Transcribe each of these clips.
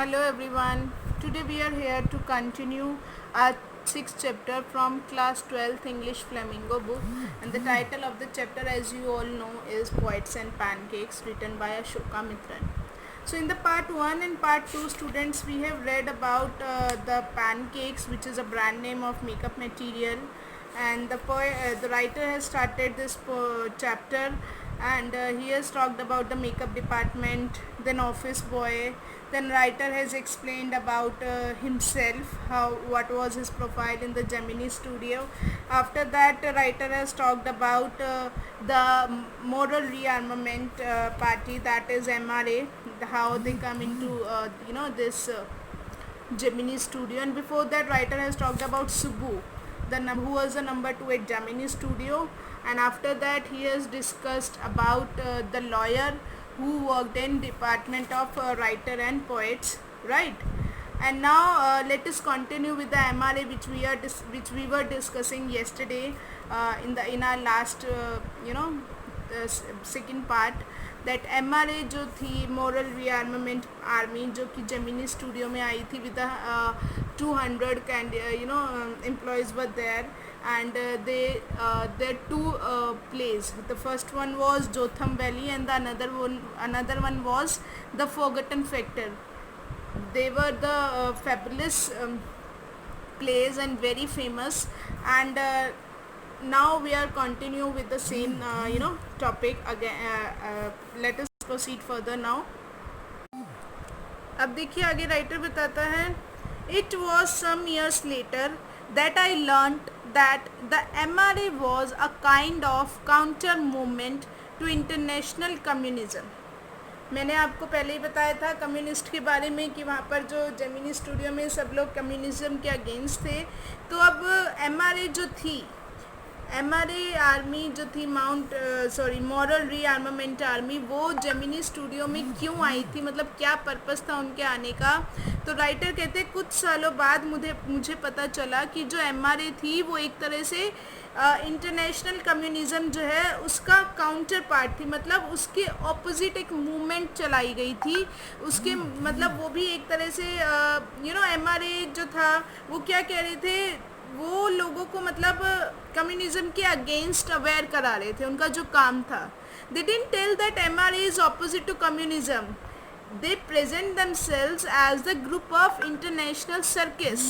Hello everyone. Today we are here to continue our sixth chapter from class 12th English Flamingo book, and the title of the chapter, as you all know, is Poets and Pancakes, written by Ashoka Mitran. So in the part 1 and part 2, students, we have read about the pancakes, which is a brand name of makeup material, and the writer has started this chapter, and he has talked about the makeup department, then office boy, then writer has explained about himself, how what was his profile in the Gemini studio. After that, writer has talked about the moral rearmament party, that is MRA, how they come into this Gemini studio. And before that, writer has talked about Subbu, who was the number 2 at Gemini studio. And after that, he has discussed about the lawyer who worked in department of writer and poets, right? And now let us continue with the MRA, which we were discussing yesterday in our last second part, that MRA जो थी moral rearmament army, जो कि Gemini studio में आई थी with the 200 employees were there, and there two plays. The first one was Jotham Valley, and the another one was The Forgotten Factor. They were the fabulous plays and very famous. And now we are continue with the same topic again. Let us proceed further now. अब देखिए आगे writer बताता है, It was some years later that I learnt that the MRA was a kind of counter movement to international communism. मैंने आपको पहले ही बताया था कम्युनिस्ट के बारे में कि वहाँ पर जो जेमिनी स्टूडियो में सब लोग कम्युनिज्म के अगेंस्ट थे. तो अब MRA जो थी, MRA आर्मी जो थी मॉरल रीआर्मामेंट आर्मी, वो जेमिनी स्टूडियो में क्यों आई थी, मतलब क्या पर्पस था उनके आने का. तो राइटर कहते हैं कुछ सालों बाद मुझे पता चला कि जो MRA थी वो एक तरह से इंटरनेशनल कम्युनिज्म जो है उसका काउंटर पार्ट थी, मतलब उसके ऑपोजिट एक मूवमेंट चलाई गई थी. उसके मतलब वो भी एक तरह से MRA जो था वो क्या कह रहे थे, वो लोगों को मतलब कम्युनिज्म के अगेंस्ट अवेयर करा रहे थे. उनका जो काम था, they didn't tell that MRA is opposite to communism, they present themselves as the group of international circus.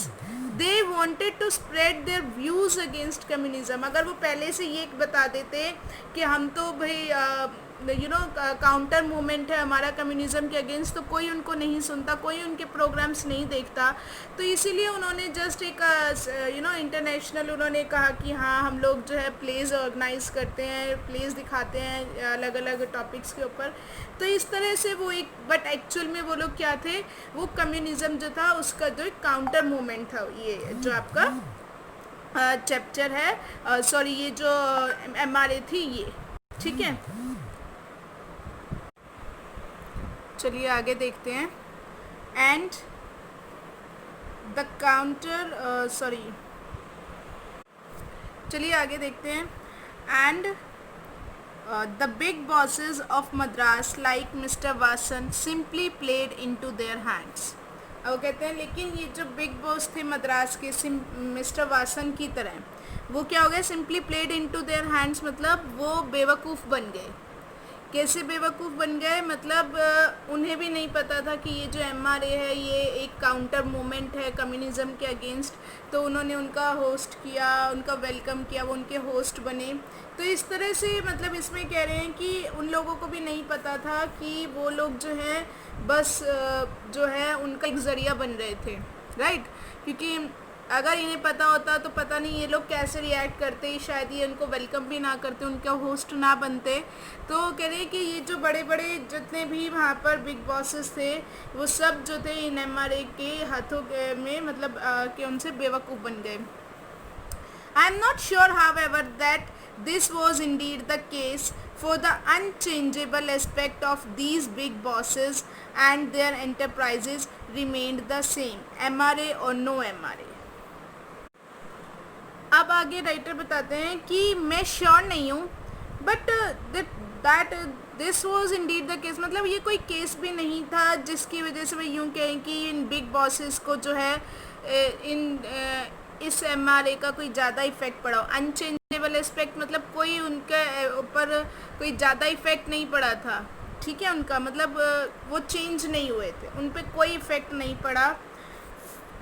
They wanted to spread their views against communism. अगर वो पहले से ये बता देते कि हम तो भाई काउंटर मूवमेंट है हमारा कम्युनिज्म के अगेंस्ट, तो कोई उनको नहीं सुनता, कोई उनके प्रोग्राम्स नहीं देखता. तो इसीलिए उन्होंने जस्ट एक इंटरनेशनल उन्होंने कहा कि हाँ हम लोग जो है प्लेज ऑर्गेनाइज करते हैं, प्लेज दिखाते हैं अलग अलग टॉपिक्स के ऊपर. तो इस तरह से वो एक, बट एक्चुअल में वो लोग क्या थे, वो कम्युनिज्म जो था उसका जो एक काउंटर मूवमेंट था. ये जो आपका चैप्टर है, ये जो MRA थी ये, ठीक है. चलिए आगे देखते हैं. एंड द काउंटर चलिए आगे देखते हैं. And the big bosses of Madras like mister Vasan simply played into their hands. अब कहते हैं लेकिन ये जो बिग बॉस थे मद्रास के, मिस्टर वासन की तरह, वो क्या हो गए, simply played into their hands, मतलब वो बेवकूफ़ बन गए. कैसे बेवकूफ़ बन गए, मतलब उन्हें भी नहीं पता था कि ये जो MRA है ये एक काउंटर मूवमेंट है कम्युनिज्म के अगेंस्ट. तो उन्होंने उनका होस्ट किया, उनका वेलकम किया, वो उनके होस्ट बने. तो इस तरह से मतलब इसमें कह रहे हैं कि उन लोगों को भी नहीं पता था कि वो लोग जो हैं बस जो है उनका एक ज़रिया बन रहे थे, राइट. क्योंकि अगर इन्हें पता होता तो पता नहीं ये लोग कैसे रिएक्ट करते, शायद ये उनको वेलकम भी ना करते, उनका होस्ट ना बनते. तो कह रहे हैं कि ये जो बड़े बड़े जितने भी वहाँ पर बिग बॉसेस थे वो सब जो थे इन MRA के हाथों में मतलब कि उनसे बेवकूफ़ बन गए. I am not sure however that this was indeed the case, for the unchangeable aspect of these big bosses and their enterprises remained the same, MRA or no MRA. अब आगे राइटर बताते हैं कि मैं श्योर नहीं हूँ, but that this was Indeed the case, मतलब ये कोई केस भी नहीं था जिसकी वजह से मैं यूँ कहें कि इन बिग बॉसेस को जो है इस एमआरए का कोई ज़्यादा इफेक्ट पड़ा हो। अनचेंजेबल एस्पेक्ट मतलब कोई उनके ऊपर कोई ज़्यादा इफेक्ट नहीं पड़ा था, ठीक है, उनका मतलब वो चेंज नहीं हुए थे, उन पर कोई इफेक्ट नहीं पड़ा।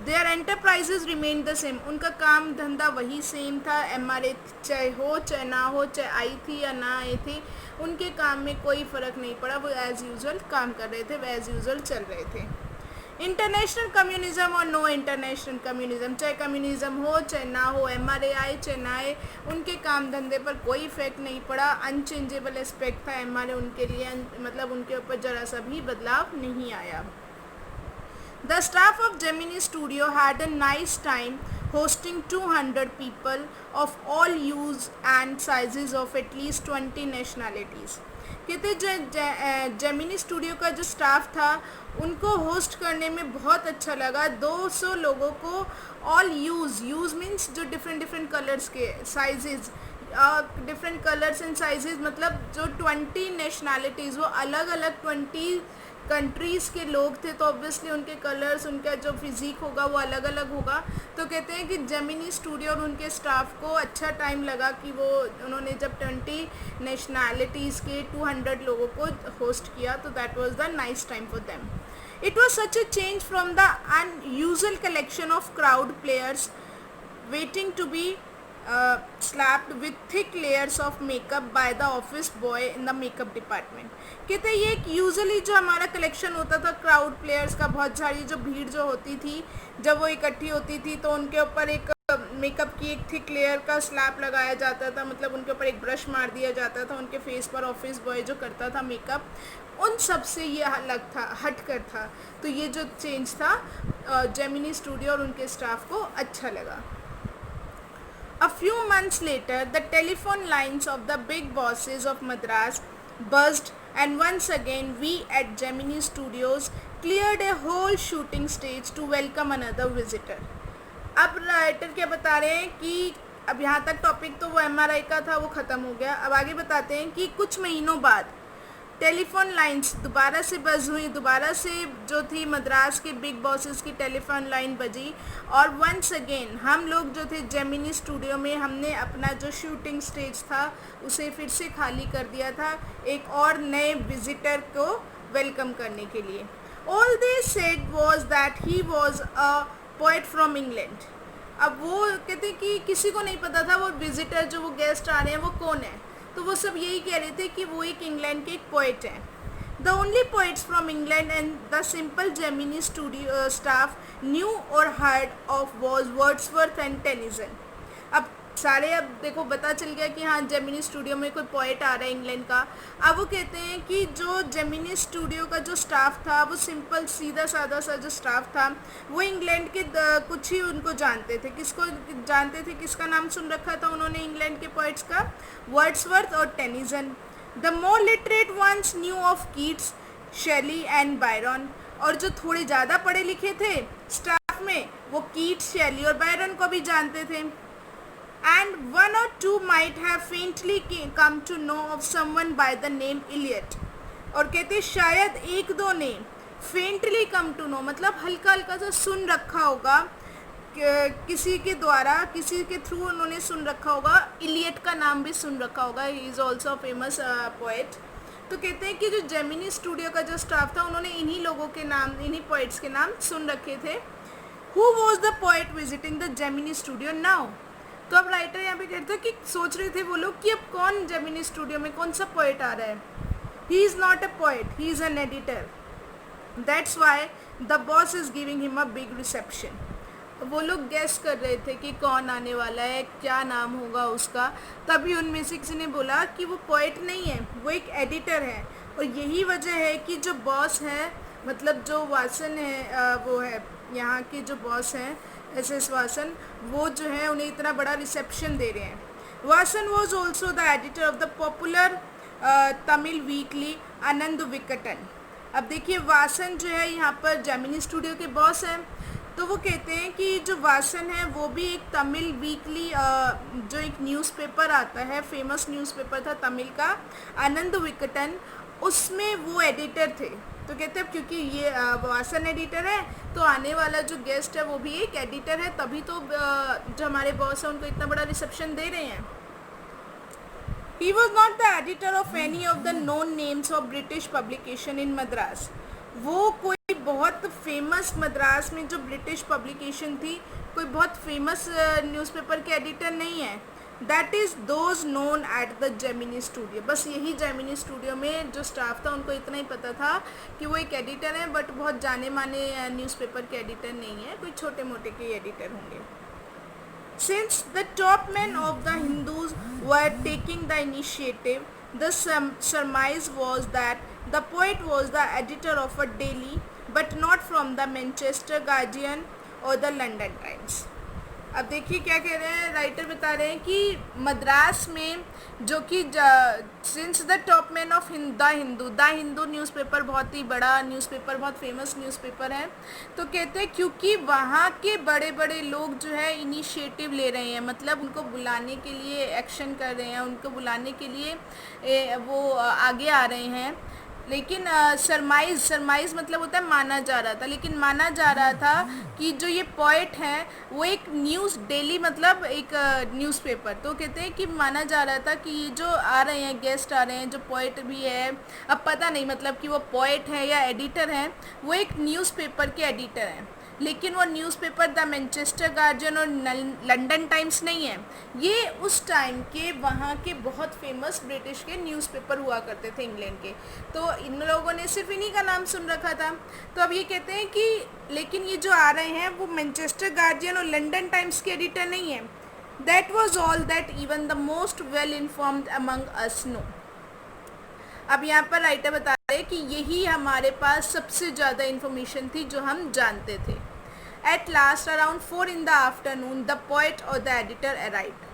Their enterprises remain the same, उनका काम धंधा वही सेम था। एमआरए चाहे हो चाहे ना हो, चाहे आई थी या ना आई थी, उनके काम में कोई फ़र्क नहीं पड़ा, वो एज़ यूजुअल काम कर रहे थे, वो एज़ यूजुअल चल रहे थे। इंटरनेशनल कम्युनिज्म और नो इंटरनेशनल कम्युनिज्म, चाहे कम्युनिज्म हो चाहे ना हो, एमआरए आए चाहे ना आए, उनके काम धंधे पर कोई इफेक्ट नहीं पड़ा। अनचेंजेबल एस्पेक्ट था एमआरए उनके लिए, मतलब उनके ऊपर ज़रा सा भी बदलाव नहीं आया। The staff of Gemini Studio had a nice time hosting 200 people of all hues and sizes of at least 20 nationalities. कहते जो जेमिनी स्टूडियो का जो स्टाफ था उनको होस्ट करने में बहुत अच्छा लगा। 200 लोगों को ऑल यूज़ मीन्स जो डिफरेंट कलर्स के sizes, different colours and sizes, मतलब जो 20 नेशनैलिटीज़, वो अलग अलग 20 कंट्रीज़ के लोग थे, तो ऑब्वियसली उनके कलर्स, उनका जो फिज़िक होगा वो अलग अलग होगा। तो कहते हैं कि जेमिनी स्टूडियो और उनके स्टाफ को अच्छा टाइम लगा कि वो उन्होंने जब 20 नेशनैलिटीज़ के 200 लोगों को होस्ट किया, तो that was the nice time for them. It was such a change from the unusual collection of crowd players waiting to be slapped with thick layers of makeup by the office boy in the makeup department। कहते हैं ये एक usually जो हमारा collection होता था crowd players का, बहुत सारी जो भीड़ जो होती थी जब वो इकट्ठी होती थी, तो उनके ऊपर एक मेकअप की एक थिक लेयर का स्लैप लगाया जाता था, मतलब उनके ऊपर एक ब्रश मार दिया जाता था उनके फेस पर। ऑफिस बॉय जो करता था मेकअप, उन सब से ये अलग था, हट कर था। तो ये जो चेंज था जेमिनी स्टूडियो और उनके स्टाफ को अच्छा लगा। A few months later, the telephone lines of the big bosses of Madras buzzed, and once again we at Gemini Studios cleared a whole shooting stage to welcome another visitor। अब writer क्या बता रहे हैं कि अब यहाँ तक topic तो वो एमआरआई का था, वो ख़त्म हो गया। अब आगे बताते हैं कि कुछ महीनों बाद टेलीफोन लाइंस दोबारा से बज हुई, दोबारा से जो थी मद्रास के बिग बॉसेस की टेलीफोन लाइन बजी, और वंस अगेन हम लोग जो थे जेमिनी स्टूडियो में, हमने अपना जो शूटिंग स्टेज था उसे फिर से खाली कर दिया था एक और नए विजिटर को वेलकम करने के लिए। All they said was that he was a poet from England. अब वो कहते कि किसी को नहीं पता था वो विजिटर, जो वो गेस्ट आ रहे हैं वो कौन है, तो वो सब यही कह रहे थे कि वो एक इंग्लैंड के एक पोइट हैं। The only poets from England and the simple Gemini Studio staff knew or heard of was Wordsworth and Tennyson. अब सारे, अब देखो पता चल गया कि हाँ जेमिनी स्टूडियो में कोई पोइट आ रहा है इंग्लैंड का। अब वो कहते हैं कि जो जेमिनी स्टूडियो का जो स्टाफ था वो सिंपल सीधा सादा सा जो स्टाफ था, वो इंग्लैंड के कुछ ही उनको जानते थे। किसको जानते थे, किसका नाम सुन रखा था उन्होंने इंग्लैंड के पोइट्स का? वर्ड्सवर्थ और Tennyson. The more literate ones knew of Keats, Shelley and Byron. और जो थोड़े ज़्यादा पढ़े लिखे थे स्टाफ में, वो कीट्स, शेली और बायरन को भी जानते थे। And one or two might have faintly come to know of someone by the name Eliot। और कहते शायद एक दो ने faintly come to know, मतलब हल्का हल्का सा सुन रखा होगा, किसी के द्वारा, किसी के थ्रू उन्होंने सुन रखा होगा। इलियट का नाम भी सुन रखा होगा, he is also famous poet. तो कहते हैं कि जो जेमिनी स्टूडियो का जो स्टाफ था उन्होंने इन्हीं लोगों के नाम, इन्हीं पोइट्स के नाम सुन रखे थे। Who was the poet visiting the Gemini Studio now? तो अब राइटर यहाँ पे कहते हैं कि सोच रहे थे वो लोग कि अब कौन जेमिनी स्टूडियो में कौन सा पोइट आ रहा है। He is not a poet, he is an editor, that's why the boss is giving him a big reception. वो लोग गेस कर रहे थे कि कौन आने वाला है, क्या नाम होगा उसका। तभी उनमें से किसी ने बोला कि वो पोइट नहीं है, वो एक एडिटर है। और यही वजह है कि जो बॉस है, मतलब जो वासन है, वो है यहाँ के जो बॉस हैं एस वासन, वो जो है उन्हें इतना बड़ा रिसेप्शन दे रहे हैं। Vasan was also the editor of the popular Tamil weekly Anand Vikatan. अब देखिए वासन जो है यहाँ पर जेमिनी स्टूडियो के बॉस हैं, तो वो कहते हैं कि जो वासन है वो भी एक तमिल वीकली जो एक न्यूज़पेपर आता है, फेमस न्यूज़पेपर था तमिल का, आनंद विकटन, उसमें वो एडिटर थे। तो कहते हैं क्योंकि ये वासन एडिटर है तो आने वाला जो गेस्ट है वो भी एक एडिटर है, तभी तो जो हमारे बॉस है उनको इतना बड़ा रिसेप्शन दे रहे हैं। He was not the editor of any of the known names of British publication in Madras. वो कोई बहुत फेमस मद्रास में जो ब्रिटिश पब्लिकेशन थी, कोई बहुत फेमस न्यूज़पेपर के एडिटर नहीं है। That is those known at the Gemini studio. बस यही जेमिनी स्टूडियो में जो स्टाफ था उनको इतना ही पता था कि वो एक एडिटर है, बट बहुत जाने माने न्यूज़पेपर के एडिटर नहीं है, कोई छोटे मोटे के एडिटर होंगे। Since the top men of the Hindus were taking the initiative, the surmise was that the poet was the editor of a daily, but not from the Manchester Guardian or the London Times. अब देखिए क्या कह रहे हैं, writer बता रहे हैं कि मद्रास में जो कि since the top man of the Hindu newspaper बहुत ही बड़ा न्यूज़पेपर, बहुत फेमस न्यूज़पेपर है, तो कहते हैं क्योंकि वहाँ के बड़े बड़े लोग जो है इनिशिएटिव ले रहे हैं, मतलब उनको बुलाने के लिए एक्शन कर रहे हैं, उनको बुलाने के लिए वो आगे आ रहे हैं। लेकिन सरमाइज़ मतलब होता है माना जा रहा था, लेकिन माना जा रहा था कि जो ये पोइट हैं वो एक न्यूज़ डेली मतलब एक न्यूज़पेपर, तो कहते हैं कि माना जा रहा था कि ये जो आ रहे हैं गेस्ट आ रहे हैं जो पोइट भी है, अब पता नहीं मतलब कि वो पोइट है या एडिटर हैं, वो एक न्यूज़पेपर के एडिटर हैं, लेकिन वो न्यूज़पेपर द मैनचेस्टर गार्जियन और लंदन टाइम्स नहीं है, ये उस टाइम के वहाँ के बहुत फेमस ब्रिटिश के न्यूज़पेपर हुआ करते थे इंग्लैंड के। तो इन लोगों ने सिर्फ इन्हीं का नाम सुन रखा था। तो अब ये कहते हैं कि लेकिन ये जो आ रहे हैं वो मैनचेस्टर गार्जियन और लंदन टाइम्स के एडिटर नहीं है। That was all that even the most well informed among us know. अब यहाँ पर राइटर बता रहे हैं कि यही हमारे पास सबसे ज़्यादा इन्फॉर्मेशन थी जो हम जानते थे। At last around 4 in the afternoon the poet or the editor arrived.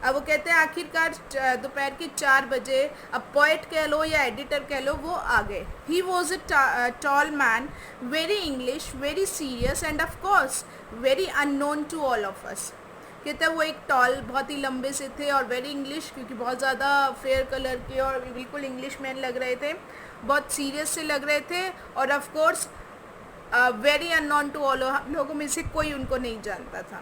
अब वो कहते हैं आखिरकार दोपहर के 4 बजे, अब पोइट कह लो या एडिटर कह लो, वो आ गए। He was a tall man, very English, very serious and of course very unknown to all of us. कहते हैं वो एक टॉल बहुत ही लंबे से थे और वेरी इंग्लिश, क्योंकि बहुत ज़्यादा फेयर कलर के और बिल्कुल इंग्लिश मैन लग रहे थे, बहुत सीरियस से लग रहे थे, और of course very unknown to all, हम लोगों में से कोई उनको नहीं जानता था।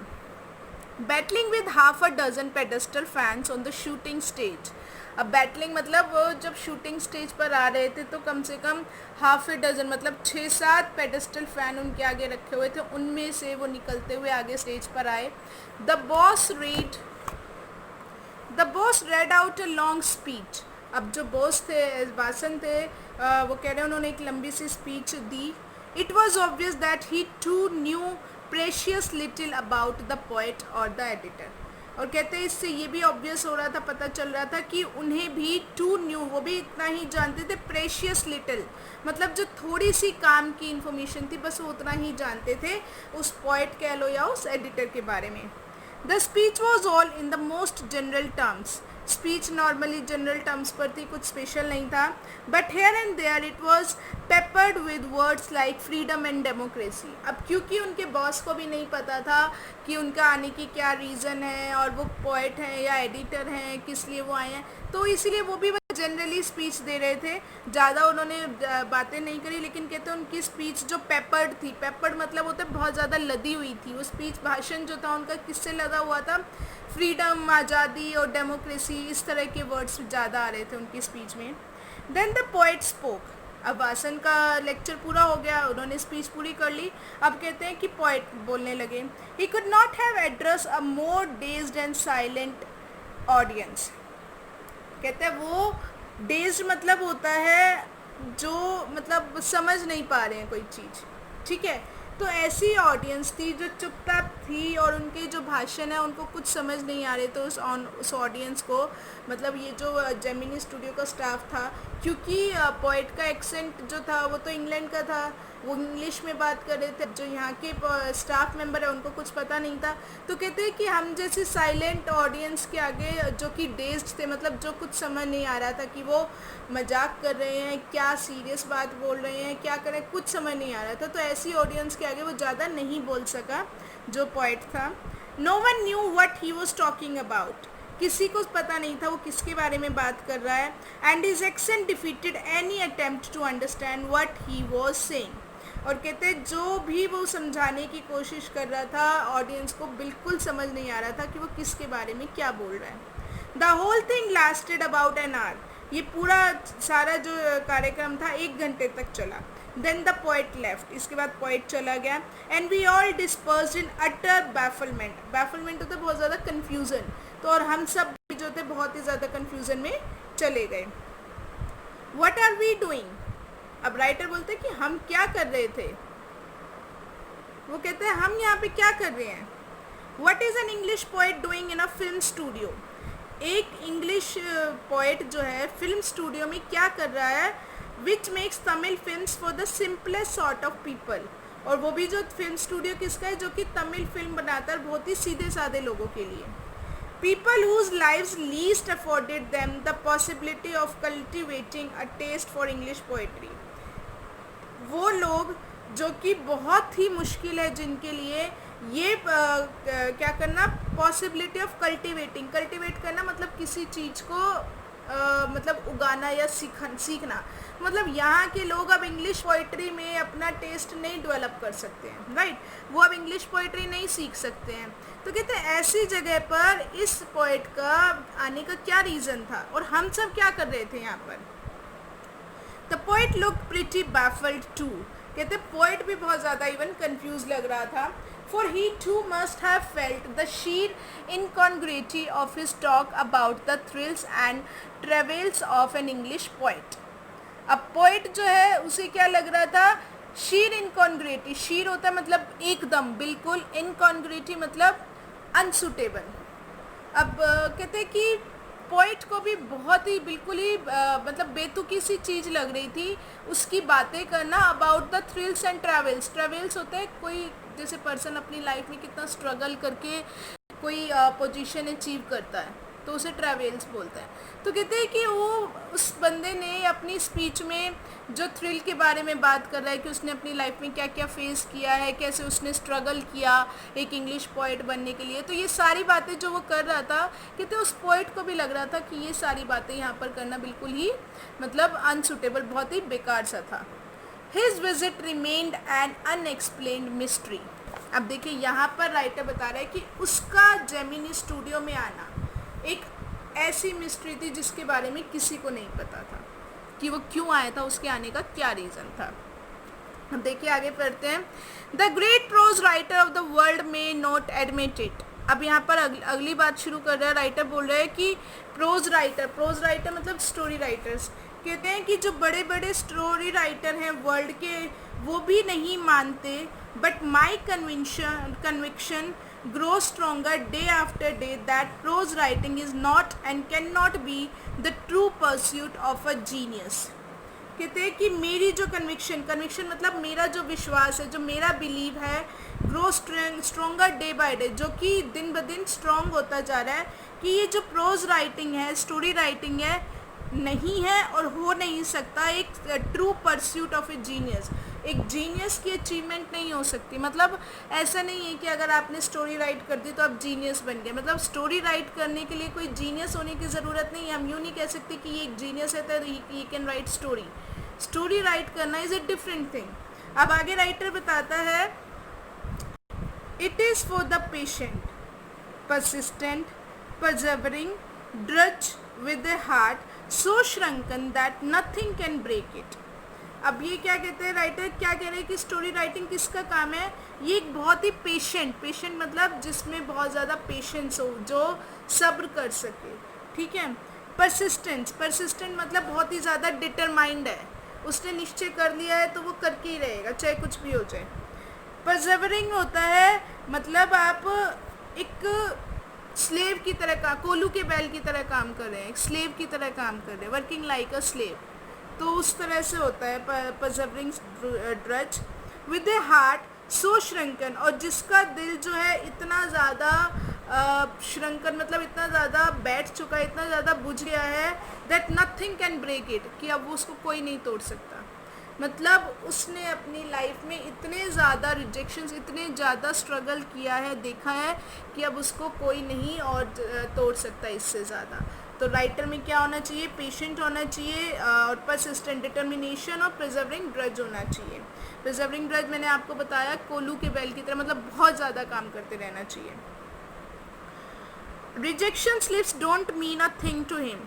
Battling with half a dozen pedestal fans on the shooting stage. अब बैटलिंग मतलब वो जब शूटिंग स्टेज पर आ रहे थे तो कम से कम हाफ ए डजन मतलब 6-7 पेडेस्टल फैन उनके आगे रखे हुए थे, उनमें से वो निकलते हुए आगे स्टेज पर आए। The boss red out a long speech. अब जो बॉस थे, वासन थे, वो कह रहे हैं उन्होंने एक लंबी सी स्पीच दी। It was obvious that he too knew precious little about the poet or the editor. और कहते हैं इससे ये भी ऑब्वियस हो रहा था, पता चल रहा था कि उन्हें भी टू न्यू, वो भी इतना ही जानते थे, प्रेशियस लिटिल मतलब जो थोड़ी सी काम की इन्फॉर्मेशन थी बस वो उतना ही जानते थे उस पोइट कह लो या उस एडिटर के बारे में। The speech was all in the most general terms. Speech normally general terms पर थी, कुछ स्पेशल नहीं था, but here and there it was peppered with words like freedom and democracy. अब क्योंकि उनके बॉस को भी नहीं पता था कि उनका आने की क्या रीज़न है और वो पोइट हैं या एडिटर हैं, किस लिए वो आए हैं, तो इसीलिए वो भी जनरली स्पीच दे रहे थे, ज़्यादा उन्होंने बातें नहीं करी। लेकिन कहते हैं उनकी स्पीच जो पेपर्ड थी, पेपर्ड मतलब होता है बहुत ज़्यादा लदी हुई थी, वो स्पीच भाषण जो था उनका किससे लदा हुआ था, फ्रीडम, आज़ादी और डेमोक्रेसी, इस तरह के वर्ड्स ज़्यादा आ रहे थे उनकी स्पीच में। Then the poet spoke. अब वासन का लेक्चर पूरा हो गया, उन्होंने स्पीच पूरी कर ली, अब कहते हैं कि पोइट बोलने लगे। He could not have address a more dazed and silent audience. कहते हैं वो डेज्ड मतलब होता है जो मतलब समझ नहीं पा रहे हैं कोई चीज़, ठीक है, तो ऐसी ऑडियंस थी जो चुपचाप थी और उनके जो भाषण है उनको कुछ समझ नहीं आ रहे थे उस ऑडियंस को। मतलब ये जो जेमिनी स्टूडियो का स्टाफ था, क्योंकि पोइट का एक्सेंट जो था वो तो इंग्लैंड का था, वो इंग्लिश में बात कर रहे थे, जो यहाँ के स्टाफ मेंबर है उनको कुछ पता नहीं था। तो कहते हैं कि हम जैसे साइलेंट ऑडियंस के आगे जो कि डेज्ड थे, मतलब जो कुछ समझ नहीं आ रहा था कि वो मजाक कर रहे हैं, क्या सीरियस बात बोल रहे हैं, क्या करें, कुछ समझ नहीं आ रहा था, तो ऐसी ऑडियंस के आगे वो ज़्यादा नहीं बोल सका जो पोइट था। No one knew what he was talking about. किसी को पता नहीं था वो किसके बारे में बात कर रहा है. And his accent defeated any attempt to understand what he was saying. और कहते हैं जो भी वो समझाने की कोशिश कर रहा था ऑडियंस को बिल्कुल समझ नहीं आ रहा था कि वो किसके बारे में क्या बोल रहा है. The whole thing lasted about an hour. ये पूरा सारा जो कार्यक्रम था 1 घंटे तक चला. Then the poet left. इसके बाद पोइट चला गया. And we all dispersed in utter bafflement. Bafflement होता है बहुत ज़्यादा कन्फ्यूज़न. तो और हम सब भी जो थे बहुत ही ज़्यादा कन्फ्यूज़न में चले गए. What are we doing. अब राइटर बोलते हैं कि हम क्या कर रहे थे. वो कहते हैं हम यहाँ पे क्या कर रहे हैं. What is an English poet doing in a film studio. एक इंग्लिश पोइट जो है फिल्म स्टूडियो में क्या कर रहा है. Which makes Tamil films for the simplest sort of people. और वो भी जो फिल्म स्टूडियो किसका है, जो कि तमिल फिल्म बनाता है बहुत ही सीधे साधे लोगों के लिए. People whose lives least afforded them the possibility of cultivating a taste for English poetry. वो लोग जो कि बहुत ही मुश्किल है जिनके लिए ये क्या करना, पॉसिबिलिटी ऑफ कल्टिवेटिंग. कल्टिवेट करना मतलब किसी चीज़ को मतलब उगाना या सीखना. मतलब यहाँ के लोग अब इंग्लिश पोइट्री में अपना टेस्ट नहीं डेवलप कर सकते हैं. राइट. वो अब इंग्लिश पोइट्री नहीं सीख सकते हैं. तो कहते हैं ऐसी जगह पर इस पोइट का आने का क्या रीज़न था और हम सब क्या कर रहे थे यहाँ पर. The poet look pretty baffled too. कहते पोइट भी बहुत ज़्यादा इवन कंफ्यूज लग रहा था. For he too must have felt the sheer incongruity of his talk about the thrills and travails of an English poet. अब poet जो है उसे क्या लग रहा था, sheer incongruity. sheer होता है मतलब एकदम बिल्कुल, incongruity मतलब unsuitable. अब कहते हैं कि पोइट को भी बहुत ही बिल्कुल ही मतलब बेतुकी सी चीज़ लग रही थी उसकी बातें करना about the thrills and travels. Travels होते हैं कोई जैसे पर्सन अपनी लाइफ में कितना स्ट्रगल करके कोई पोजीशन अचीव करता है तो उसे ट्रैवल्स बोलते हैं. तो कहते हैं कि वो उस बंदे ने अपनी स्पीच में जो थ्रिल के बारे में बात कर रहा है कि उसने अपनी लाइफ में क्या क्या फेस किया है, कैसे उसने स्ट्रगल किया एक इंग्लिश पोइट बनने के लिए. तो ये सारी बातें जो वो कर रहा था, कहते उस पोइट को भी लग रहा था कि ये सारी बातें यहाँ पर करना बिल्कुल ही मतलब अनसुटेबल, बहुत ही बेकार सा था. His visit remained an unexplained mystery. अब देखिए यहाँ पर राइटर बता रहा है कि उसका जेमिनी स्टूडियो में आना एक ऐसी मिस्ट्री थी जिसके बारे में किसी को नहीं पता था कि वो क्यों आया था, उसके आने का क्या रीज़न था. अब देखिए आगे पढ़ते हैं. The great pros writer of the world may not admit it. अब यहाँ पर अगली बात शुरू कर रहा है. राइटर बोल रहा है कि प्रोज राइटर मतलब स्टोरी राइटर्स. कहते हैं कि जो बड़े बड़े स्टोरी राइटर हैं वर्ल्ड के वो भी नहीं मानते. But my conviction grow stronger day after day that pros writing is not and can not be the true pursuit of a genius. कहते हैं कि मेरी जो कन्विक्शन मतलब मेरा जो विश्वास है, जो मेरा बिलीव है, grow stronger day by day, जो कि दिन ब दिन स्ट्रॉन्ग होता जा रहा है कि ये जो प्रोज राइटिंग है, स्टोरी राइटिंग है, नहीं है और हो नहीं सकता एक true pursuit of A genius. एक जीनियस की अचीवमेंट नहीं हो सकती. मतलब ऐसा नहीं है कि अगर आपने स्टोरी राइट कर दी तो आप जीनियस बन गए. मतलब स्टोरी राइट करने के लिए कोई जीनियस होने की ज़रूरत नहीं है. हम यूँ नहीं कह सकते कि ये एक जीनियस है तो he can write story. Story right करना इज़ ए डिफरेंट थिंग. अब आगे राइटर बताता है, it is for the patient, persistent, persevering, drudge with a heart so shrunken that nothing can break it. अब ये क्या कहते हैं राइटर, क्या कह रहे हैं कि स्टोरी राइटिंग किसका काम है. ये एक बहुत ही पेशेंट मतलब जिसमें बहुत ज़्यादा पेशेंस हो, जो सब्र कर सके. ठीक है. परसिस्टेंट मतलब बहुत ही ज़्यादा डिटरमाइंड है, उसने निश्चय कर लिया है तो वो करके ही रहेगा चाहे कुछ भी हो जाए. परसेवरिंग होता है मतलब आप एक स्लेव की तरह का, कोलू के बैल की तरह काम कर रहे हैं, एक स्लेव की तरह काम कर रहे हैं, वर्किंग लाइक अ स्लेव. तो उस तरह से होता है परसेवरिंग ड्रज. विद ए हार्ट सो श्रंकन, और जिसका दिल जो है इतना ज़्यादा श्रंकन मतलब इतना ज़्यादा बैठ चुका है, इतना ज़्यादा बुझ गया है, that nothing can break it, कि अब उसको कोई नहीं तोड़ सकता. मतलब उसने अपनी लाइफ में इतने ज़्यादा रिजेक्शंस, इतने ज़्यादा स्ट्रगल किया है, देखा है कि अब उसको कोई नहीं और तोड़ सकता इससे ज़्यादा। तो राइटर में क्या होना चाहिए? पेशेंट होना चाहिए और परसिस्टेंट, डिटर्मिनेशन और प्रिजर्विंग ग्रज होना चाहिए। प्रिजर्विंग ग्रज मैंने आपको बताया कोलू के बैल की तरह, मतलब बहुत ज़्यादा काम करते रहना चाहिए। Rejection slips don't mean a thing to him.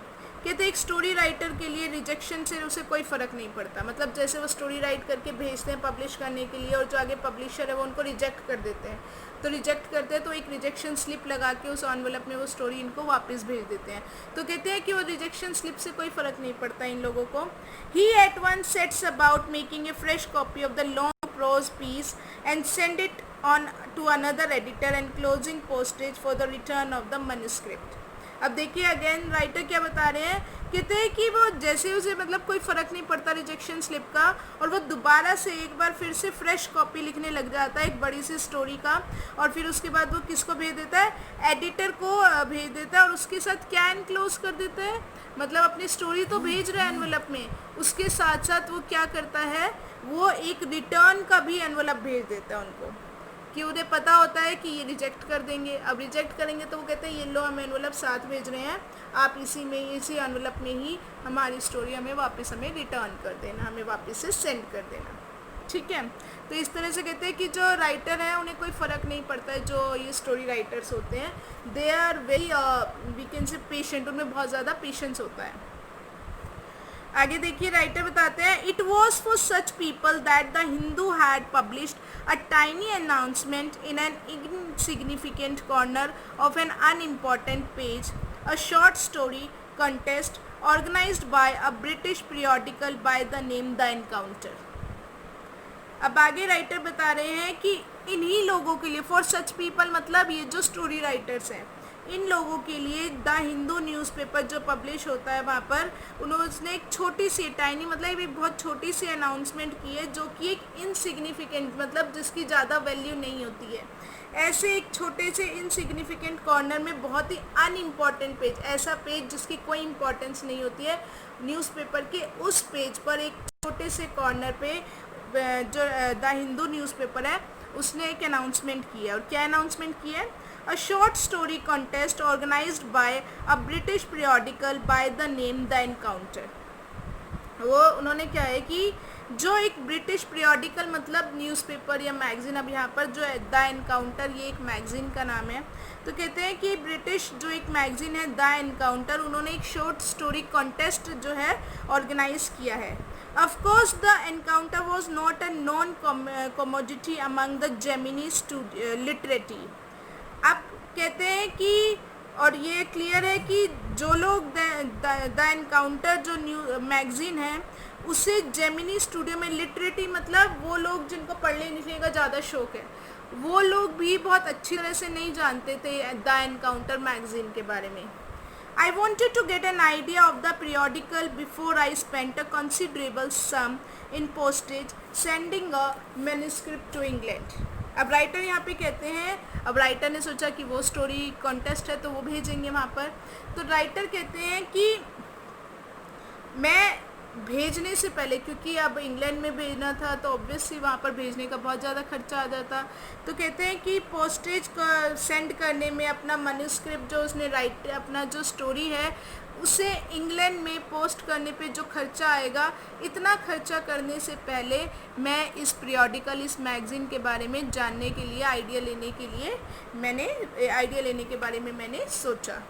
कहते एक स्टोरी राइटर के लिए रिजेक्शन से उसे कोई फ़र्क नहीं पड़ता। मतलब जैसे वो स्टोरी राइट करके भेजते हैं पब्लिश करने के लिए और जो आगे पब्लिशर है वो उनको रिजेक्ट कर देते हैं, तो रिजेक्ट करते हैं तो एक रिजेक्शन स्लिप लगा के उस एनवेलप में वो स्टोरी इनको वापस भेज देते हैं। तो कहते हैं कि वो रिजेक्शन स्लिप से कोई फ़र्क नहीं पड़ता इन लोगों को। He at once sets about making a fresh copy of the long prose piece and send it on to another editor and closing postage for the return of the manuscript। अब देखिए अगेन राइटर क्या बता रहे हैं, कहते हैं कि वो जैसे उसे मतलब कोई फ़र्क नहीं पड़ता रिजेक्शन स्लिप का, और वो दोबारा से एक बार फिर से फ्रेश कॉपी लिखने लग जाता है एक बड़ी सी स्टोरी का, और फिर उसके बाद वो किसको भेज देता है? एडिटर को भेज देता है, और उसके साथ क्या एनक्लोज कर देता है, मतलब अपनी स्टोरी तो भेज रहा है एनवेलप में, उसके साथ साथ वो क्या करता है, वो एक रिटर्न का भी एनवेलप भेज देता है उनको, कि उन्हें पता होता है कि ये रिजेक्ट कर देंगे। अब रिजेक्ट करेंगे तो वो कहते हैं ये लो हम एनवेलप साथ भेज रहे हैं, आप इसी एनवेलप में ही हमारी स्टोरी हमें वापस हमें रिटर्न कर देना, हमें वापस से सेंड कर देना। ठीक है, तो इस तरह से कहते हैं कि जो राइटर है उन्हें कोई फ़र्क नहीं पड़ता है, जो ये स्टोरी राइटर्स होते हैं they are very we can say patient, उनमें बहुत ज़्यादा पेशेंस होता है। आगे देखिए राइटर बताते हैं, it was for such people that the Hindu had published a tiny announcement in an insignificant corner of an unimportant page, a short story contest organized by a British periodical by the name the Encounter. अब आगे writer बता रहे हैं कि इन्हीं लोगों के लिए, फॉर सच पीपल मतलब ये जो स्टोरी राइटर्स हैं, इन लोगों के लिए द हिंदू न्यूज़पेपर जो पब्लिश होता है वहाँ पर उन्होंने एक छोटी सी टाइनी मतलब एक बहुत छोटी सी अनाउंसमेंट की है, जो कि एक इनसिग्निफिकेंट मतलब जिसकी ज़्यादा वैल्यू नहीं होती है, ऐसे एक छोटे से इनसिग्निफिकेंट कॉर्नर में बहुत ही अनइम्पॉर्टेंट पेज, ऐसा पेज जिसकी कोई इम्पोर्टेंस नहीं होती है न्यूज़पेपर के, उस पेज पर एक छोटे से कॉर्नर पे जो द हिंदू न्यूज़पेपर है उसने एक अनाउंसमेंट की है। और क्या अनाउंसमेंट की है? A short story contest organized by a British periodical by the name the Encounter. वो उन्होंने क्या है कि जो एक ब्रिटिश पीरियोडिकल मतलब न्यूज़पेपर या मैगज़ीन, अब यहाँ पर जो है द एनकाउंटर ये एक मैगज़ीन का नाम है, तो कहते हैं कि ब्रिटिश जो एक मैगज़ीन है द एनकाउंटर, उन्होंने एक शॉर्ट स्टोरी कॉन्टेस्ट जो है ऑर्गेनाइज किया है। Of course, the encounter was not a known commodity among the Gemini literati। अब कहते हैं कि और ये क्लियर है कि जो लोग द एनकाउंटर जो न्यू मैगज़ीन है उसे जेमिनी स्टूडियो में लिटरेटी मतलब वो लोग जिनको पढ़ने लिखने का ज़्यादा शौक़ है, वो लोग भी बहुत अच्छी तरह से नहीं जानते थे द एनकाउंटर मैगज़ीन के बारे में। I wanted to get an idea of the periodical before I spent a considerable sum in postage sending a manuscript to England। अब राइटर यहाँ पे कहते हैं, अब राइटर ने सोचा कि वो स्टोरी कॉन्टेस्ट है तो वो भेजेंगे वहाँ पर, तो राइटर कहते हैं कि मैं भेजने से पहले, क्योंकि अब इंग्लैंड में भेजना था तो ऑब्वियसली वहाँ पर भेजने का बहुत ज़्यादा खर्चा आ जाता, तो कहते हैं कि पोस्टेज का सेंड करने में अपना मैन्युस्क्रिप्ट जो उसने राइट अपना जो स्टोरी है उसे इंग्लैंड में पोस्ट करने पे जो खर्चा आएगा, इतना खर्चा करने से पहले मैं इस पीरियोडिकल इस मैगज़ीन के बारे में जानने के लिए आइडिया लेने के बारे में मैंने सोचा।